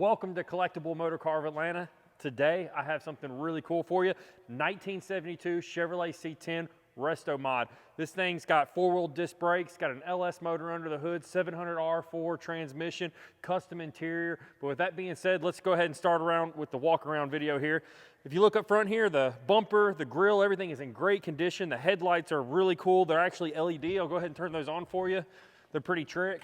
Welcome to Collectible Motorcar of Atlanta. Today I have something really cool for you. 1972 Chevrolet C10 Resto Mod. This thing's got four-wheel disc brakes, got an LS motor under the hood, 700R4 transmission, custom interior. But with that being said, let's go ahead and start around with the walk around video here. If you look up front here, the bumper, the grille, everything is in great condition. The headlights are really cool. They're actually LED. I'll go ahead and turn those on for you. They're pretty trick.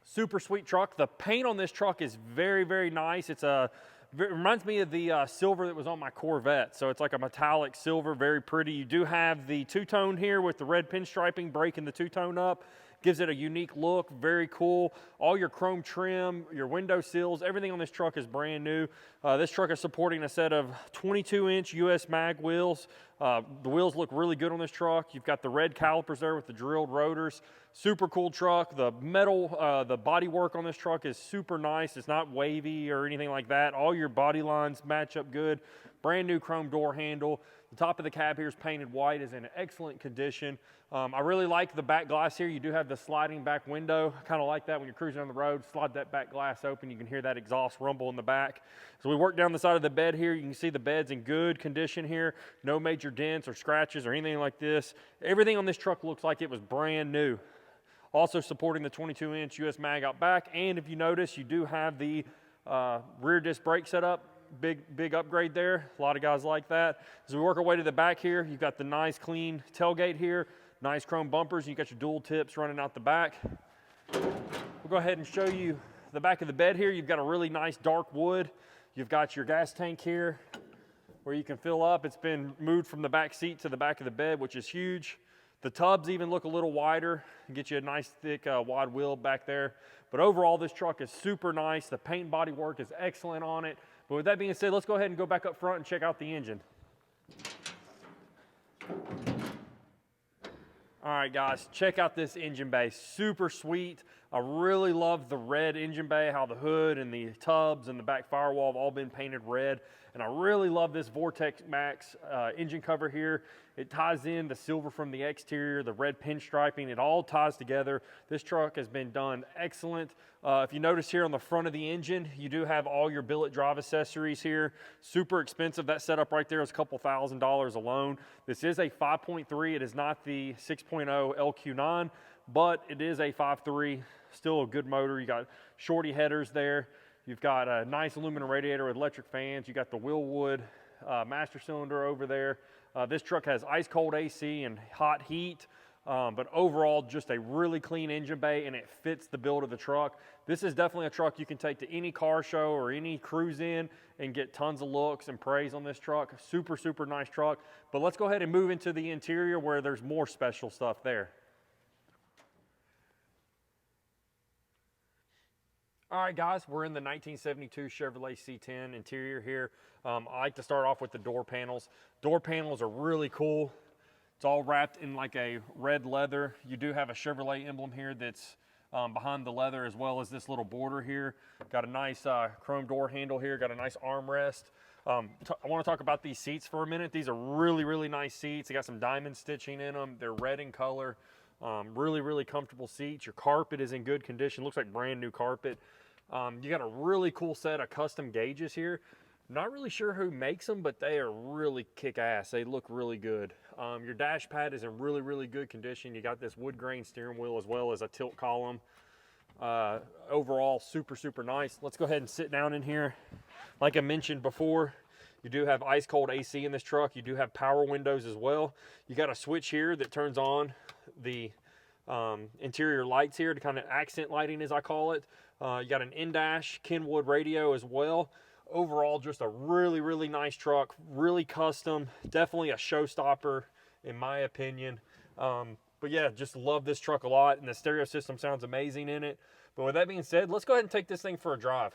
Super sweet truck. The paint on this truck is very, very nice. It reminds me of the silver that was on my Corvette. So it's like a metallic silver, very pretty. You do have the two-tone here with the red pinstriping, breaking the two-tone up. Gives it a unique look, very cool. All your chrome trim, your window sills, everything on this truck is brand new. This truck is supporting a set of 22-inch US mag wheels. The wheels look really good on this truck. You've got the red calipers there with the drilled rotors. Super cool truck. The metal, the body work on this truck is super nice. It's not wavy or anything like that. All your body lines match up good. Brand new chrome door handle. The top of the cab here is painted white, is in excellent condition. I really like the back glass here. You do have the sliding back window. Kind of like that when you're cruising on the road. Slide that back glass open. You can hear that exhaust rumble in the back. So we work down the side of the bed here. You can see the bed's in good condition here. No major dents or scratches or anything like this. Everything on this truck looks like it was brand new. Also supporting the 22-inch US mag out back. And if you notice, you do have the rear disc brake setup. Big upgrade there. A lot of guys like that. As we work our way to the back here, you've got the nice clean tailgate here, nice chrome bumpers. You got your dual tips running out the back. We'll go ahead and show you the back of the bed here. You've got a really nice dark wood. You've got your gas tank here where you can fill up. It's been moved from the back seat to the back of the bed, which is huge. The tubs even look a little wider and get you a nice thick wide wheel back there. But overall, this truck is super nice. The paint and body work is excellent on it. But with that being said, let's go ahead and go back up front and check out the engine. All right, guys, check out this engine bay. Super sweet. I really love the red engine bay, how the hood and the tubs and the back firewall have all been painted red. And I really love this Vortex Max engine cover here. It ties in the silver from the exterior, the red pinstriping. It all ties together. This truck has been done excellent. If you notice here on the front of the engine, you do have all your billet drive accessories here. Super expensive. That setup right there is a couple $1,000s alone. This is a 5.3. It is not the 6.0 LQ9, but it is a 5.3. Still a good motor. You got shorty headers there. You've got a nice aluminum radiator with electric fans. You got the Willwood master cylinder over there. This truck has ice cold AC and hot heat, but overall just a really clean engine bay, and it fits the build of the truck. This is definitely a truck you can take to any car show or any cruise in and get tons of looks and praise on this truck. Super, super nice truck. But let's go ahead and move into the interior where there's more special stuff there. All right, guys, we're in the 1972 Chevrolet C10 interior here. I like to start off with the door panels. Door panels are really cool. It's all wrapped in like a red leather. You do have a Chevrolet emblem here that's behind the leather, as well as this little border here. Got a nice chrome door handle here. Got a nice armrest. I want to talk about these seats for a minute. These are really, really nice seats. They got some diamond stitching in them. They're red in color. Really, really comfortable seats. Your carpet is in good condition. Looks like brand new carpet. You got a really cool set of custom gauges here. Not really sure who makes them, but they are really kick-ass. They look really good. Your dash pad is in really, really good condition. You got this wood grain steering wheel as well as a tilt column. Overall, super, super nice. Let's go ahead and sit down in here. Like I mentioned before, you do have ice cold AC in this truck. You do have power windows as well. You got a switch here that turns on the interior lights here to kind of accent lighting, as I call it. You got an in-dash Kenwood radio as well. Overall, just a really, really nice truck. Really custom. Definitely a showstopper, in my opinion. But yeah, just love this truck a lot, and the stereo system sounds amazing in it. But with that being said, let's go ahead and take this thing for a drive.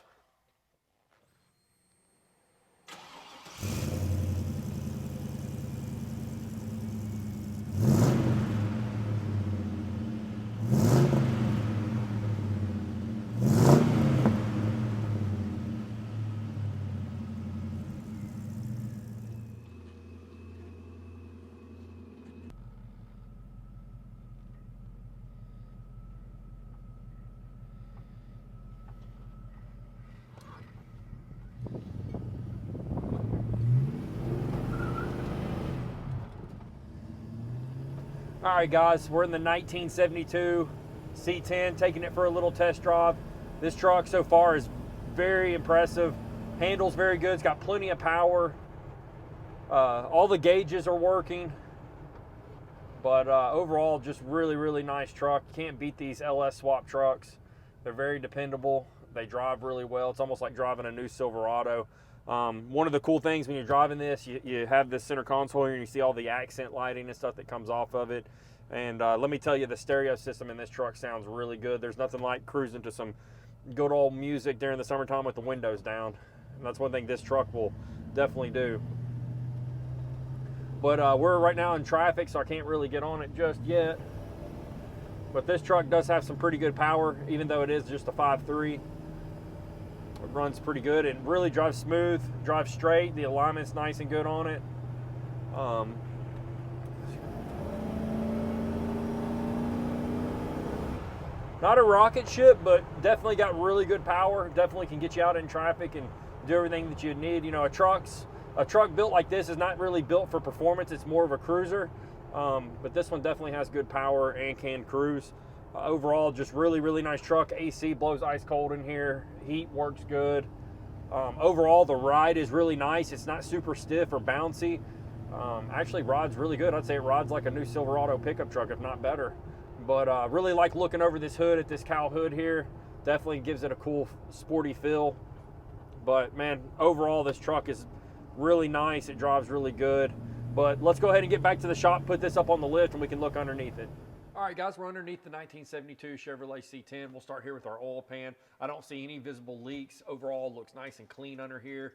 All right, guys, we're in the 1972 C10, taking it for a little test drive. This truck so far is very impressive. Handles very good. It's got plenty of power. All the gauges are working. But overall, just really nice truck. Can't beat these LS swap trucks. They're very dependable. They drive really well. It's almost like driving a new Silverado. One of the cool things when you're driving this, you have this center console here and you see all the accent lighting and stuff that comes off of it. And let me tell you, the stereo system in this truck sounds really good. There's nothing like cruising to some good old music during the summertime with the windows down. And that's one thing this truck will definitely do. But we're right now in traffic, so I can't really get on it just yet. But this truck does have some pretty good power, even though it is just a 5.3. It runs pretty good and really drives smooth, drives straight. The alignment's nice and good on it. Not a rocket ship, but definitely got really good power. Definitely can get you out in traffic and do everything that you need. You know, a truck built like this is not really built for performance. It's more of a cruiser. But this one definitely has good power and can cruise. Overall, just really nice truck. AC blows ice cold in here. Heat works good. Overall, the ride is really nice. It's not super stiff or bouncy. Actually, rides really good. I'd say it rides like a new Silverado pickup truck, if not better. But really like looking over this hood at this cowl hood here. Definitely gives it a cool, sporty feel. But man, overall, this truck is really nice. It drives really good. But let's go ahead and get back to the shop, put this up on the lift, and we can look underneath it. All right, guys, we're underneath the 1972 Chevrolet C10. We'll start here with our oil pan. I don't see any visible leaks. Overall, looks nice and clean under here.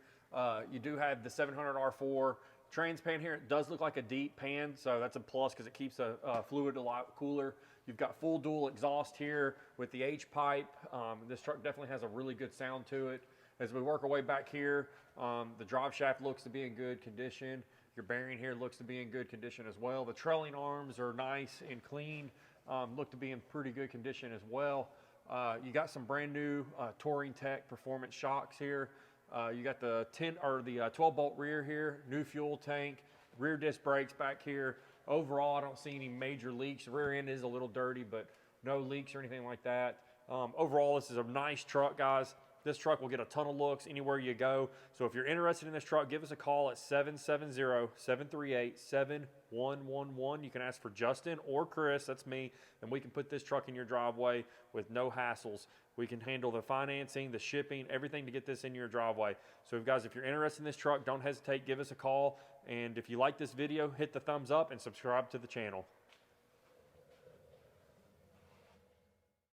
You do have the 700 R4 trans pan here. It does look like a deep pan, so that's a plus because it keeps the fluid a lot cooler. You've got full dual exhaust here with the H-pipe. This truck definitely has a really good sound to it. As we work our way back here, the drive shaft looks to be in good condition. Your bearing here looks to be in good condition as well. The trailing arms are nice and clean, look to be in pretty good condition as well. You got some brand new Touring Tech performance shocks here. You got the 12 bolt rear here, new fuel tank, rear disc brakes back here. Overall, I don't see any major leaks. The rear end is a little dirty, but no leaks or anything like that. Overall, this is a nice truck, guys. This truck will get a ton of looks anywhere you go. So if you're interested in this truck, give us a call at 770-738-7111. You can ask for Justin or Chris, that's me, and we can put this truck in your driveway with no hassles. We can handle the financing, the shipping, everything to get this in your driveway. So guys, if you're interested in this truck, don't hesitate, give us a call. And if you like this video, hit the thumbs up and subscribe to the channel.